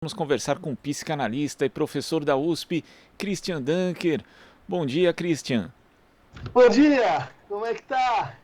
vamos conversar com o psicanalista e professor da USP, Christian Dunker. Bom dia, Christian. Bom dia! Como é que tá?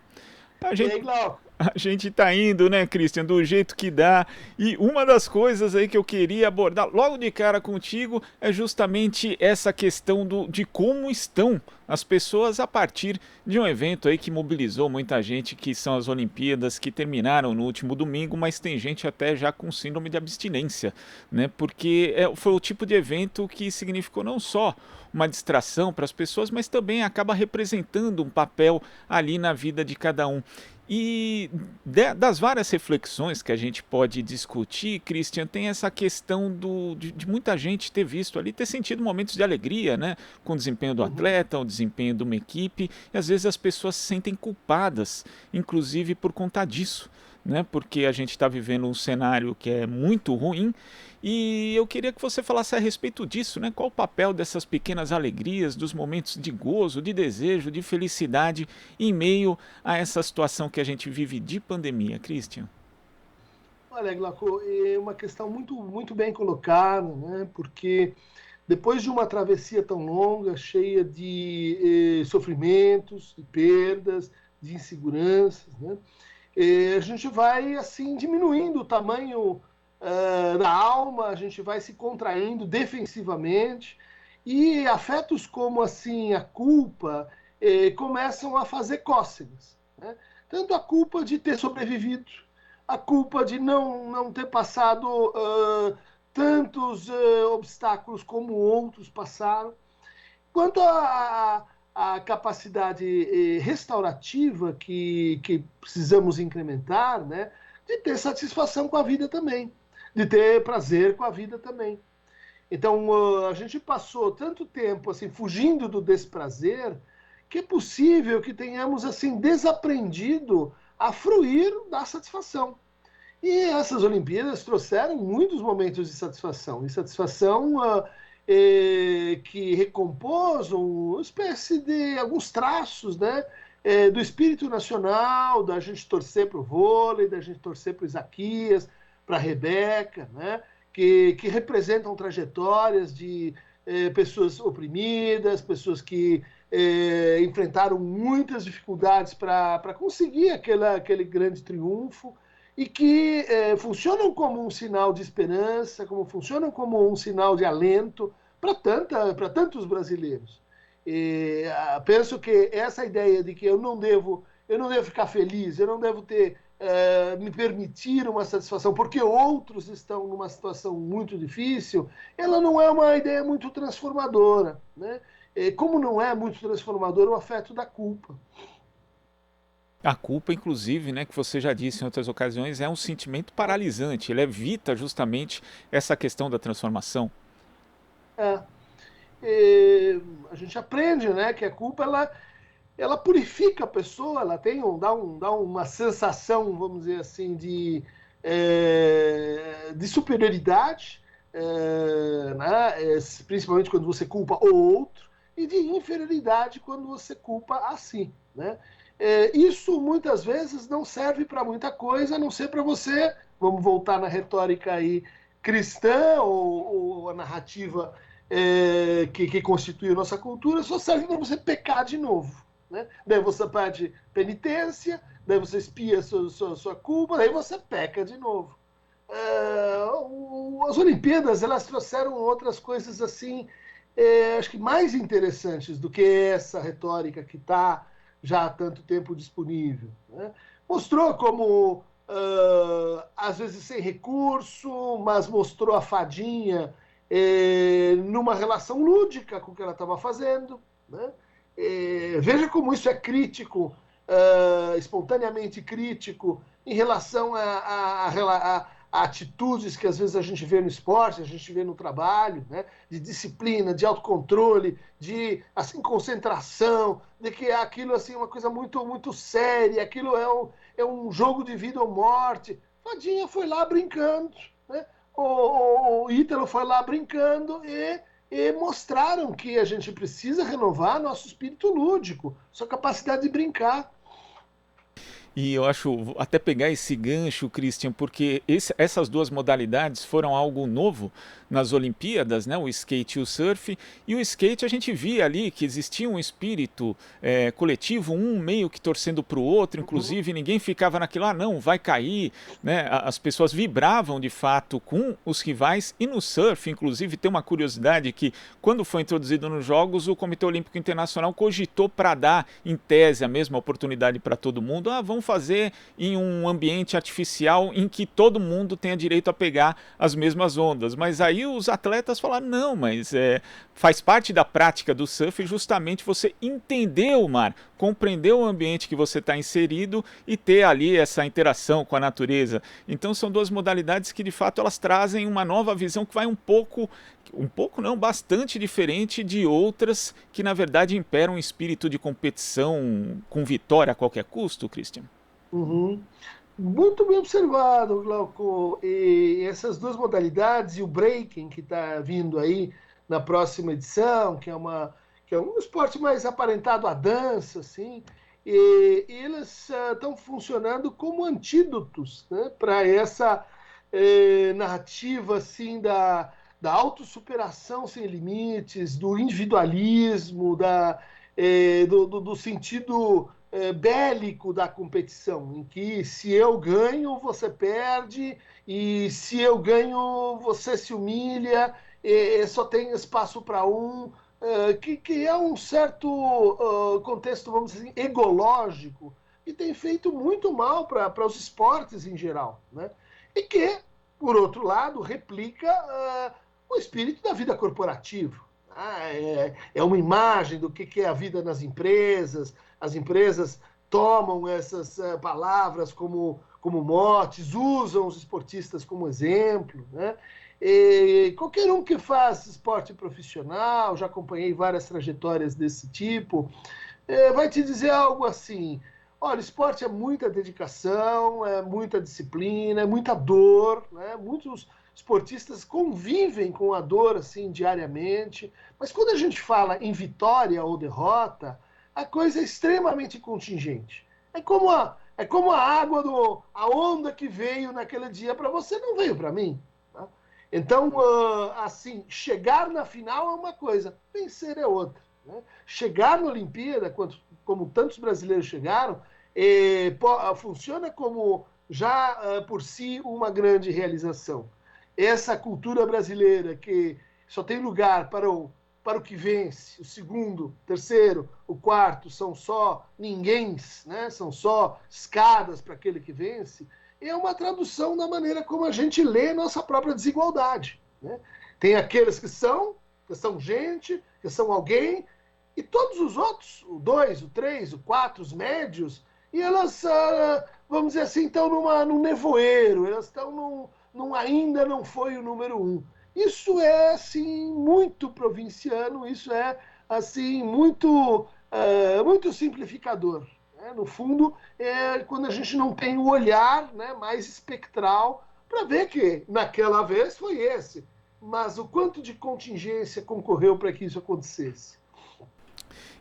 A E gente, aí, Glauco? a gente tá indo, né, Christian, do jeito que dá. E uma das coisas aí que eu queria abordar logo de cara contigo é justamente essa questão de como estão as pessoas a partir de um evento aí que mobilizou muita gente, que são as Olimpíadas, que terminaram no último domingo, mas tem gente até já com síndrome de abstinência, né? Porque foi o tipo de evento que significou não só uma distração para as pessoas, mas também acaba representando um papel ali na vida de cada um. E das várias reflexões que a gente pode discutir, Christian, tem essa questão de muita gente ter visto ali, ter sentido momentos de alegria, né? Com o desempenho do Uhum. atleta, o desempenho de uma equipe, e às vezes as pessoas se sentem culpadas, inclusive por conta disso, né? Porque a gente está vivendo um cenário que é muito ruim e eu queria que você falasse a respeito disso, né? Qual o papel dessas pequenas alegrias, dos momentos de gozo, de desejo, de felicidade em meio a essa situação que a gente vive de pandemia, Christian? Olha, Glauco, é uma questão muito bem colocada, né? Porque depois de uma travessia tão longa, cheia de sofrimentos, de perdas, de inseguranças, né? A gente vai assim diminuindo o tamanho da alma, a gente vai se contraindo defensivamente e afetos como assim a culpa começam a fazer cócegas, né? Tanto a culpa de ter sobrevivido, a culpa de não ter passado tantos obstáculos como outros passaram, quanto a capacidade restaurativa que precisamos incrementar, né, de ter satisfação com a vida também, de ter prazer com a vida também. Então, a gente passou tanto tempo assim fugindo do desprazer que é possível que tenhamos assim desaprendido a fruir da satisfação. E essas Olimpíadas trouxeram muitos momentos de satisfação, que recompôs uma espécie de alguns traços, né, do espírito nacional, da gente torcer para o vôlei, da gente torcer para o Isaquias, para a Rebeca, né, que representam trajetórias de pessoas oprimidas, pessoas que enfrentaram muitas dificuldades para conseguir aquele grande triunfo e que funcionam como um sinal de esperança, como funcionam como um sinal de alento para tantos brasileiros. Penso que essa ideia de que eu não devo ficar feliz, eu não devo ter me permitir uma satisfação porque outros estão numa situação muito difícil, ela não é uma ideia muito transformadora, né? Como não é muito transformador o afeto da culpa. A culpa, inclusive, né, que você já disse em outras ocasiões, é um sentimento paralisante. Ele evita justamente essa questão da transformação. É. E a gente aprende, né, que a culpa ela purifica a pessoa, ela dá uma sensação, vamos dizer assim, de superioridade, né, principalmente quando você culpa o outro, e de inferioridade quando você culpa a si, né? Isso muitas vezes não serve para muita coisa, a não ser para você, vamos voltar na retórica aí cristã ou a narrativa que constitui a nossa cultura, só serve para você pecar de novo. Né? Daí você pede penitência, daí você espia sua culpa, daí você peca de novo. As Olimpíadas elas trouxeram outras coisas assim, acho que mais interessantes do que essa retórica que está já há tanto tempo disponível. Né? Mostrou como, às vezes sem recurso, mas mostrou a fadinha numa relação lúdica com o que ela estava fazendo. Né? Veja como isso é crítico, espontaneamente crítico, em relação a atitudes que às vezes a gente vê no esporte, a gente vê no trabalho, né? De disciplina, de autocontrole, de assim concentração, de que aquilo assim é uma coisa muito séria, aquilo é um jogo de vida ou morte. Fadinha foi lá brincando, né? O Ítalo foi lá brincando e mostraram que a gente precisa renovar nosso espírito lúdico, sua capacidade de brincar. E eu acho, vou até pegar esse gancho, Christian, porque essas duas modalidades foram algo novo nas Olimpíadas, né? O skate e o surf. E o skate a gente via ali que existia um espírito coletivo, um meio que torcendo para o outro, Uhum. inclusive ninguém ficava naquilo, ah, não, vai cair, né? As pessoas vibravam de fato com os rivais. E no surf, inclusive, tem uma curiosidade que quando foi introduzido nos Jogos, o Comitê Olímpico Internacional cogitou para dar, em tese, a mesma oportunidade para todo mundo. Ah, vamos fazer em um ambiente artificial em que todo mundo tenha direito a pegar as mesmas ondas. Mas aí os atletas falaram, não, mas faz parte da prática do surf justamente você entender o mar, compreender o ambiente que você está inserido e ter ali essa interação com a natureza. Então são duas modalidades que de fato elas trazem uma nova visão que vai um pouco não, bastante diferente de outras que na verdade imperam um espírito de competição com vitória a qualquer custo, Christian. Uhum. Muito bem observado, Glauco. E essas duas modalidades e o breaking que está vindo aí na próxima edição, que é um esporte mais aparentado à dança, assim, e eles estão funcionando como antídotos, né, para essa narrativa assim da autossuperação sem limites, do individualismo, do sentido bélico da competição, em que se eu ganho, você perde, e se eu ganho, você se humilha, e só tem espaço para um, que é um certo contexto, vamos dizer assim, egológico, que tem feito muito mal para os esportes em geral, né? E que, por outro lado, replica o espírito da vida corporativa. É uma imagem do que é a vida nas empresas, as empresas tomam essas palavras como motes, usam os esportistas como exemplo, né? E qualquer um que faz esporte profissional, já acompanhei várias trajetórias desse tipo, vai te dizer algo assim: olha, esporte é muita dedicação, é muita disciplina, é muita dor, né? Muitos esportistas convivem com a dor assim diariamente, mas quando a gente fala em vitória ou derrota, a coisa é extremamente contingente. É como a água a onda que veio naquele dia para você não veio para mim. Tá? Então, assim, chegar na final é uma coisa, vencer é outra. Né? Chegar na Olimpíada, como tantos brasileiros chegaram, funciona como já por si uma grande realização. Essa cultura brasileira que só tem lugar para o que vence, o segundo, o terceiro, o quarto são só ninguéms, né? São só escadas para aquele que vence, é uma tradução da maneira como a gente lê nossa própria desigualdade. Né? Tem aqueles que são gente, que são alguém, e todos os outros, o 2, o 3, o 4, os médios, e elas, vamos dizer assim, estão num nevoeiro, elas estão ainda não foi o número 1. Isso é, assim, muito provinciano, isso é, assim, muito simplificador. Né? No fundo, é quando a gente não tem o olhar, né, mais espectral para ver que naquela vez foi esse. Mas o quanto de contingência concorreu para que isso acontecesse?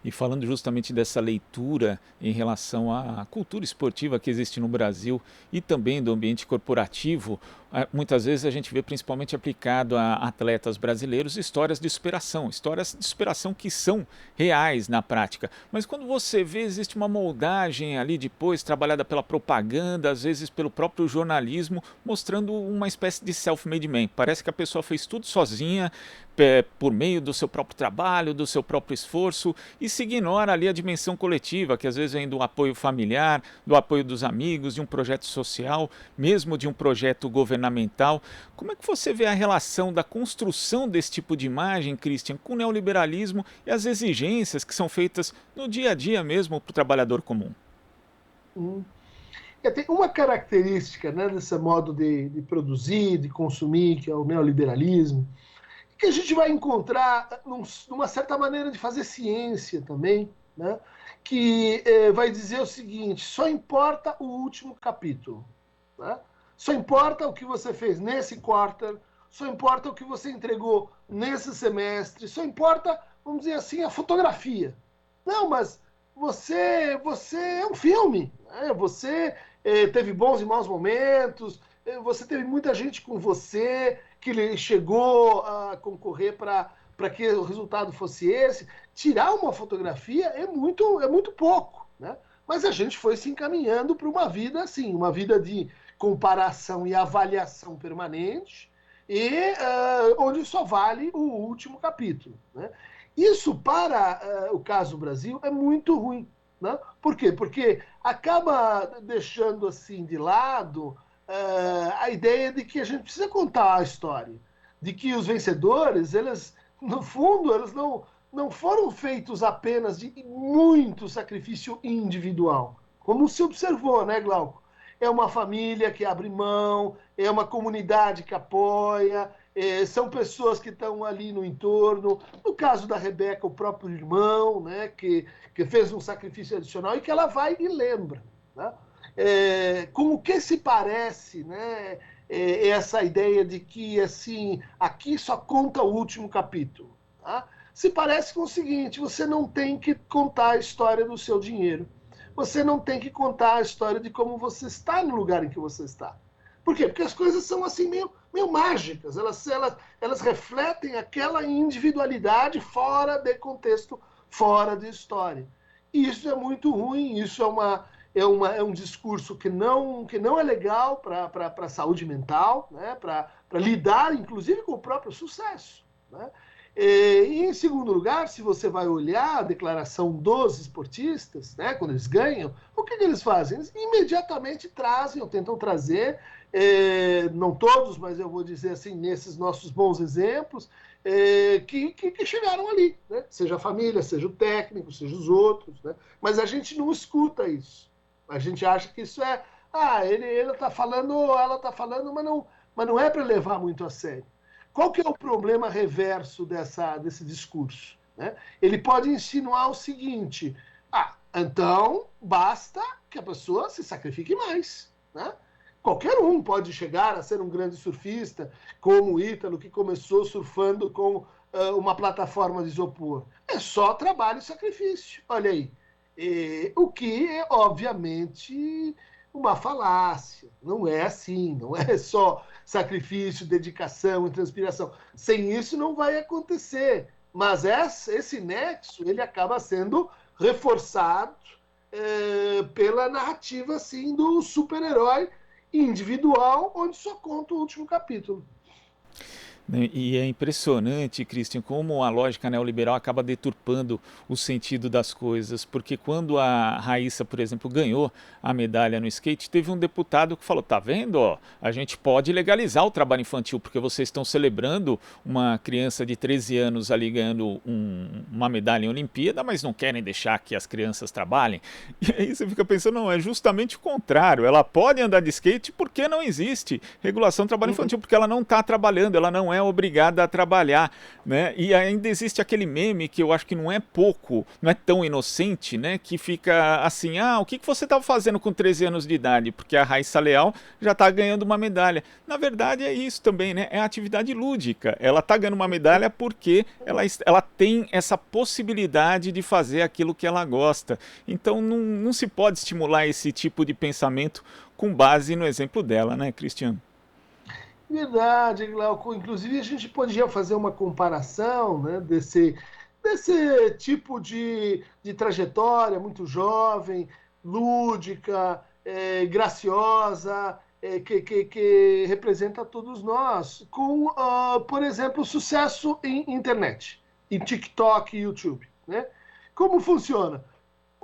E falando justamente dessa leitura em relação à cultura esportiva que existe no Brasil e também do ambiente corporativo, muitas vezes a gente vê principalmente aplicado a atletas brasileiros histórias de superação que são reais na prática. Mas quando você vê, existe uma moldagem ali depois, trabalhada pela propaganda, às vezes pelo próprio jornalismo, mostrando uma espécie de self-made man. Parece que a pessoa fez tudo sozinha, por meio do seu próprio trabalho, do seu próprio esforço, e se ignora ali a dimensão coletiva, que às vezes vem do apoio familiar, do apoio dos amigos, de um projeto social, mesmo de um projeto governamental. Como é que você vê a relação da construção desse tipo de imagem, Christian, com o neoliberalismo e as exigências que são feitas no dia a dia mesmo para o trabalhador comum? Tem uma característica, né, desse modo de produzir, de consumir, que é o neoliberalismo, que a gente vai encontrar numa certa maneira de fazer ciência também, né? Que vai dizer o seguinte: só importa o último capítulo. Né? Só importa o que você fez nesse quarter, só importa o que você entregou nesse semestre, só importa, vamos dizer assim, a fotografia. Não, mas você é um filme, né? Você teve bons e maus momentos, você teve muita gente com você que chegou a concorrer para que o resultado fosse esse. Tirar uma fotografia é muito pouco, né? Mas a gente foi se encaminhando para uma vida assim, uma vida de comparação e avaliação permanente, e onde só vale o último capítulo, né? Isso, para o caso Brasil, é muito ruim. Né? Por quê? Porque acaba deixando assim de lado a ideia de que a gente precisa contar a história, de que os vencedores, eles, no fundo, eles não foram feitos apenas de muito sacrifício individual, como se observou, né, Glauco? É uma família que abre mão, é uma comunidade que apoia, são pessoas que estão ali no entorno. No caso da Rebeca, o próprio irmão, né, que fez um sacrifício adicional e que ela vai e lembra. Né? Com o que se parece, né, essa ideia de que assim, aqui só conta o último capítulo. Tá? Se parece com o seguinte: você não tem que contar a história do seu dinheiro. Você não tem que contar a história de como você está no lugar em que você está. Por quê? Porque as coisas são assim meio mágicas. Elas refletem aquela individualidade fora de contexto, fora de história. E isso é muito ruim, isso é um discurso que não é legal para a saúde mental, né? Para lidar, inclusive, com o próprio sucesso. Né? E, em segundo lugar, se você vai olhar a declaração dos esportistas, né, quando eles ganham, o que eles fazem? Eles imediatamente trazem, ou tentam trazer, não todos, mas eu vou dizer assim, nesses nossos bons exemplos, que chegaram ali, né? Seja a família, seja o técnico, seja os outros, né? Mas a gente não escuta isso. A gente acha que isso ele está falando, ela está falando, mas não é para levar muito a sério. Qual que é o problema reverso desse discurso? Né? Ele pode insinuar o seguinte: então basta que a pessoa se sacrifique mais. Né? Qualquer um pode chegar a ser um grande surfista, como o Ítalo, que começou surfando com uma plataforma de isopor. É só trabalho e sacrifício. Olha aí. O que é, obviamente, uma falácia. Não é assim, não é só sacrifício, dedicação e transpiração. Sem isso não vai acontecer. Mas esse nexo ele acaba sendo reforçado pela narrativa assim, do super-herói individual, onde só conta o último capítulo. E é impressionante, Christian, como a lógica neoliberal acaba deturpando o sentido das coisas, porque quando a Raíssa, por exemplo, ganhou a medalha no skate, teve um deputado que falou: tá vendo, ó, a gente pode legalizar o trabalho infantil, porque vocês estão celebrando uma criança de 13 anos ali ganhando uma medalha em Olimpíada, mas não querem deixar que as crianças trabalhem. E aí você fica pensando: não, é justamente o contrário, ela pode andar de skate porque não existe regulação do trabalho infantil, porque ela não está trabalhando, ela não é obrigada a trabalhar, né? E ainda existe aquele meme que eu acho que não é pouco, não é tão inocente, né? Que fica assim: o que você estava fazendo com 13 anos de idade? Porque a Raíssa Leal já está ganhando uma medalha. Na verdade é isso também, né? É atividade lúdica. Ela está ganhando uma medalha porque ela tem essa possibilidade de fazer aquilo que ela gosta. Então não se pode estimular esse tipo de pensamento com base no exemplo dela, né, Cristiano? Verdade, Glauco. Inclusive, a gente podia fazer uma comparação, né, desse tipo de trajetória muito jovem, lúdica, graciosa, que representa todos nós, com, por exemplo, o sucesso em internet, em TikTok e YouTube. Né? Como funciona?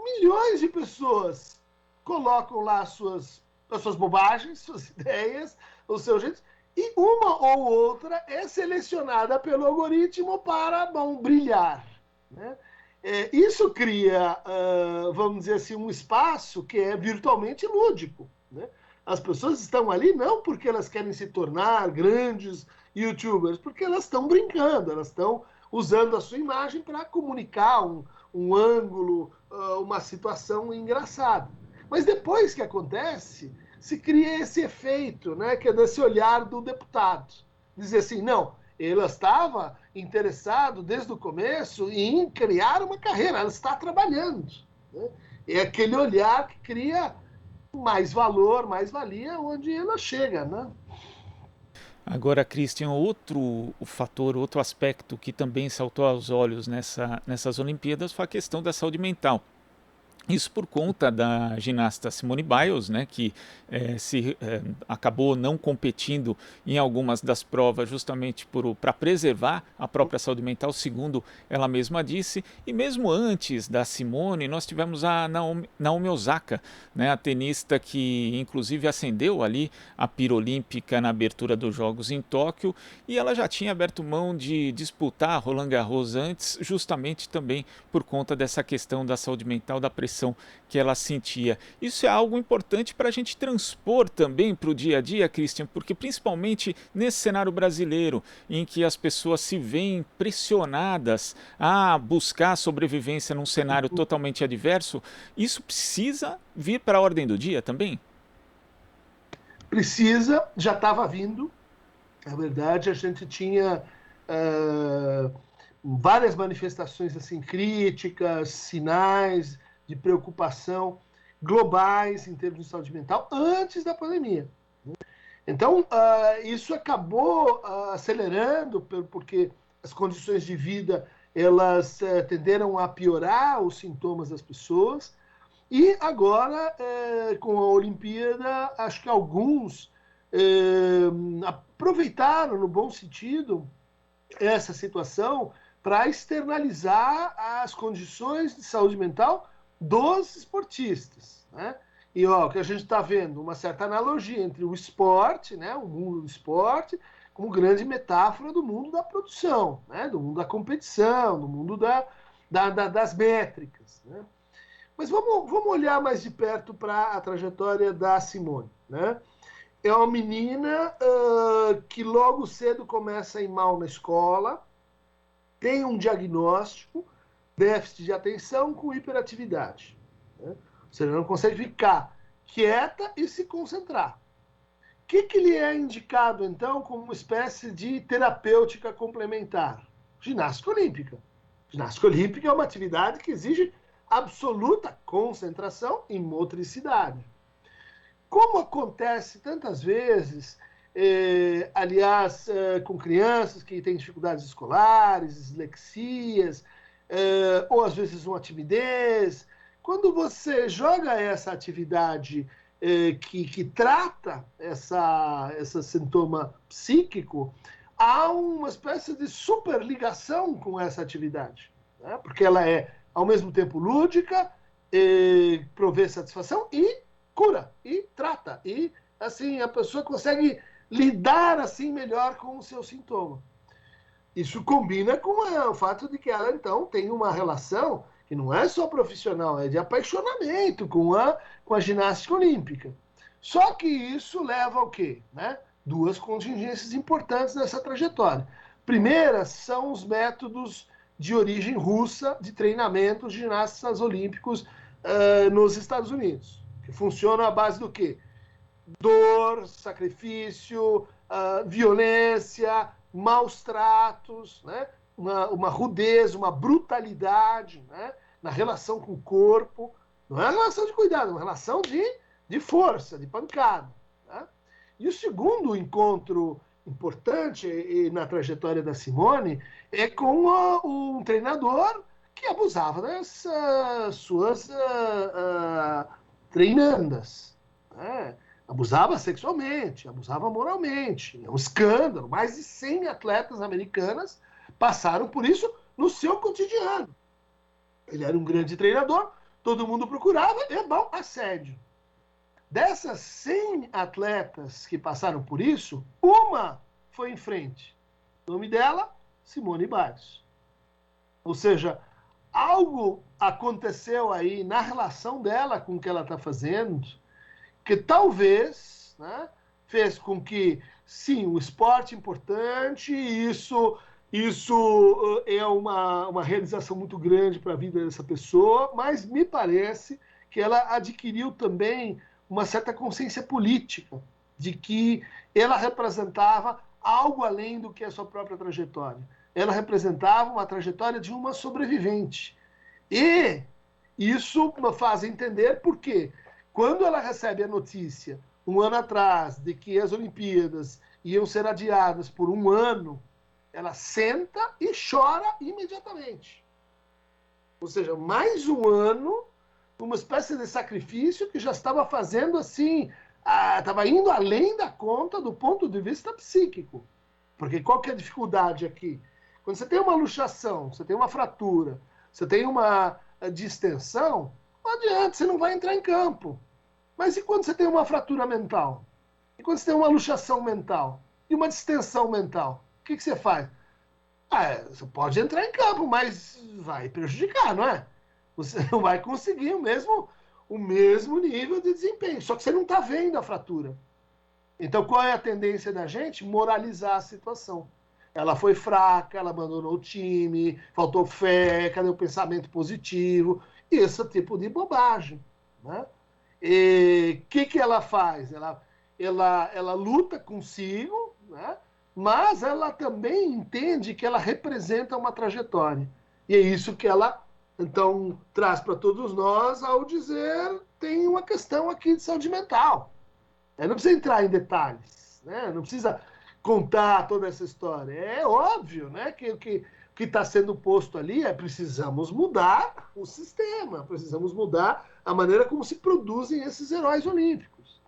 Milhões de pessoas colocam lá as suas bobagens, suas ideias, os seus jeitos, e uma ou outra é selecionada pelo algoritmo para brilhar. Né? Isso cria, vamos dizer assim, um espaço que é virtualmente lúdico. Né? As pessoas estão ali não porque elas querem se tornar grandes youtubers, porque elas estão brincando, elas estão usando a sua imagem para comunicar um ângulo, uma situação engraçada. Mas depois que acontece, se cria esse efeito, né, que é desse olhar do deputado. Dizer assim: não, ele estava interessado desde o começo em criar uma carreira, ela está trabalhando. né? É aquele olhar que cria mais valor, mais valia onde ela chega, né? Agora, Christian, outro fator, outro aspecto que também saltou aos olhos nessas Olimpíadas foi a questão da saúde mental. Isso por conta da ginasta Simone Biles, né, que acabou não competindo em algumas das provas justamente para preservar a própria saúde mental, segundo ela mesma disse. E mesmo antes da Simone, nós tivemos a Naomi Osaka, né, a tenista que inclusive acendeu ali a pira olímpica na abertura dos Jogos em Tóquio, e ela já tinha aberto mão de disputar Roland Garros antes, justamente também por conta dessa questão da saúde mental, da pressão que ela sentia. Isso é algo importante para a gente transpor também para o dia a dia, Christian, porque principalmente nesse cenário brasileiro, em que as pessoas se veem pressionadas a buscar sobrevivência num cenário totalmente adverso, isso precisa vir para a ordem do dia também? Precisa, já estava vindo. Na verdade, a gente tinha várias manifestações assim críticas, sinais de preocupação globais em termos de saúde mental antes da pandemia. Então, isso acabou acelerando, porque as condições de vida elas tenderam a piorar os sintomas das pessoas. E agora, com a Olimpíada, acho que alguns aproveitaram, no bom sentido, essa situação para externalizar as condições de saúde mental dos esportistas, né? E o que a gente está vendo, uma certa analogia entre o esporte, né, o mundo do esporte, como grande metáfora do mundo da produção, né, do mundo da competição, do mundo das métricas, né? Mas vamos olhar mais de perto para a trajetória da Simone, né? É uma menina que logo cedo começa a ir mal na escola, tem um diagnóstico, déficit de atenção com hiperatividade, né? Ou seja, não consegue ficar quieta e se concentrar. O que lhe é indicado, então, como uma espécie de terapêutica complementar? Ginástica olímpica. Ginástica olímpica é uma atividade que exige absoluta concentração e motricidade. Como acontece tantas vezes, aliás, com crianças que têm dificuldades escolares, dislexias, ou às vezes uma timidez, quando você joga essa atividade que trata esse sintoma psíquico, há uma espécie de superligação com essa atividade, né? Porque ela é, ao mesmo tempo, lúdica, provê satisfação e cura, e trata. E, assim, a pessoa consegue lidar, assim, melhor com o seu sintoma. Isso combina com o fato de que ela, então, tem uma relação que não é só profissional, é de apaixonamento com a ginástica olímpica. Só que isso leva ao quê? Né? Duas contingências importantes nessa trajetória. Primeira são os métodos de origem russa de treinamento de ginastas olímpicos nos Estados Unidos, que funcionam à base do quê? Dor, sacrifício, violência, maus tratos, né? uma rudez, uma brutalidade, né? Na relação com o corpo. Não é uma relação de cuidado, é uma relação de força, de pancada. Né? E o segundo encontro importante na trajetória da Simone é com um treinador que abusava das suas treinandas. Né? Abusava sexualmente, abusava moralmente. É um escândalo. Mais de 100 atletas americanas passaram por isso no seu cotidiano. Ele era um grande treinador, todo mundo procurava, é bom, assédio. Dessas 100 atletas que passaram por isso, uma foi em frente. O nome dela, Simone Biles. Ou seja, algo aconteceu aí na relação dela com o que ela está fazendo, que talvez, né, fez com que, sim, o esporte é importante, isso é uma realização muito grande para a vida dessa pessoa, mas me parece que ela adquiriu também uma certa consciência política de que ela representava algo além do que a sua própria trajetória. Ela representava uma trajetória de uma sobrevivente. E Isso me faz entender por quê. Quando ela recebe a notícia, um ano atrás, de que as Olimpíadas iam ser adiadas por um ano, ela senta e chora imediatamente. Ou seja, mais um ano, uma espécie de sacrifício que já estava fazendo assim, estava indo além da conta do ponto de vista psíquico. Porque qual que é a dificuldade aqui? Quando você tem uma luxação, você tem uma fratura, você tem uma distensão, não adianta, você não vai entrar em campo. Mas e quando você tem uma fratura mental? E quando você tem uma luxação mental? E uma distensão mental? O que você faz? Você pode entrar em campo, mas vai prejudicar, não é? Você não vai conseguir o mesmo nível de desempenho. Só que você não está vendo a fratura. Então, qual é a tendência da gente? Moralizar a situação. Ela foi fraca, ela abandonou o time, faltou fé, cadê o pensamento positivo? Esse tipo de bobagem. Né? E o que ela faz? Ela luta consigo, né? Mas ela também entende que ela representa uma trajetória. E é isso que ela, então, traz para todos nós ao dizer tem uma questão aqui de saúde mental. Não precisa entrar em detalhes, né? Não precisa contar toda essa história. É óbvio, né, que o que está sendo posto ali é precisamos mudar o sistema, precisamos mudar a maneira como se produzem esses heróis olímpicos.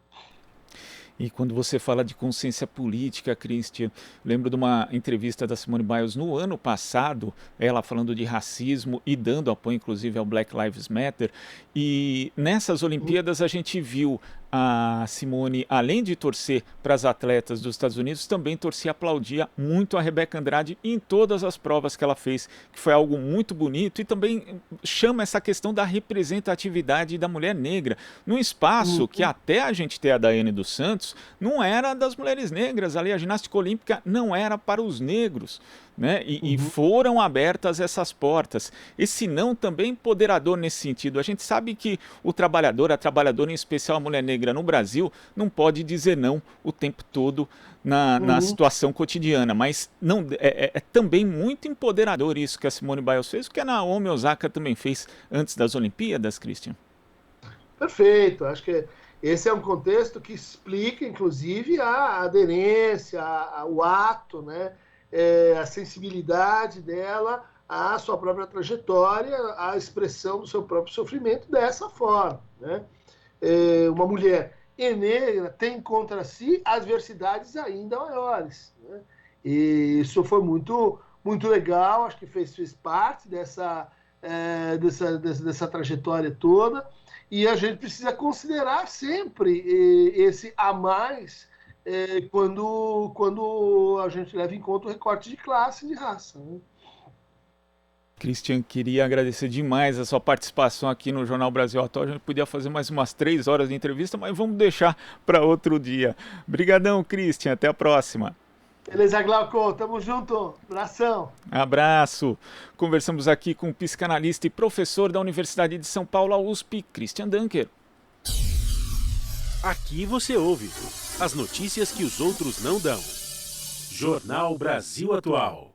E quando você fala de consciência política, Christian, lembro de uma entrevista da Simone Biles no ano passado, ela falando de racismo e dando apoio inclusive ao Black Lives Matter, e nessas Olimpíadas a gente viu a Simone, além de torcer para as atletas dos Estados Unidos, também torcia e aplaudia muito a Rebeca Andrade em todas as provas que ela fez, que foi algo muito bonito e também chama essa questão da representatividade da mulher negra, num espaço que até a gente ter a Daiane dos Santos, não era das mulheres negras, ali a ginástica olímpica não era para os negros. Né? E foram abertas essas portas. Esse não também empoderador nesse sentido. A gente sabe que o trabalhador, a trabalhadora, em especial a mulher negra no Brasil, não pode dizer não o tempo todo na situação cotidiana, mas não, é também muito empoderador isso que a Simone Biles fez, o que a Naomi Osaka também fez antes das Olimpíadas, Christian. Perfeito, acho que esse é um contexto que explica, inclusive, a aderência, o ato, né? A sensibilidade dela à sua própria trajetória, à expressão do seu próprio sofrimento dessa forma. Né? Uma mulher negra tem contra si adversidades ainda maiores. Né? E isso foi muito, muito legal, acho que fez parte dessa trajetória toda, e a gente precisa considerar sempre esse a mais quando a gente leva em conta o recorte de classe e de raça. Né? Christian, queria agradecer demais a sua participação aqui no Jornal Brasil Atual. A gente podia fazer mais umas 3 horas de entrevista, mas vamos deixar para outro dia. Obrigadão, Christian. Até a próxima. Beleza, Glauco. Tamo junto. Abração. Abraço. Conversamos aqui com o psicanalista e professor da Universidade de São Paulo, a USP, Christian Dunker. Aqui você ouve as notícias que os outros não dão. Jornal Brasil Atual.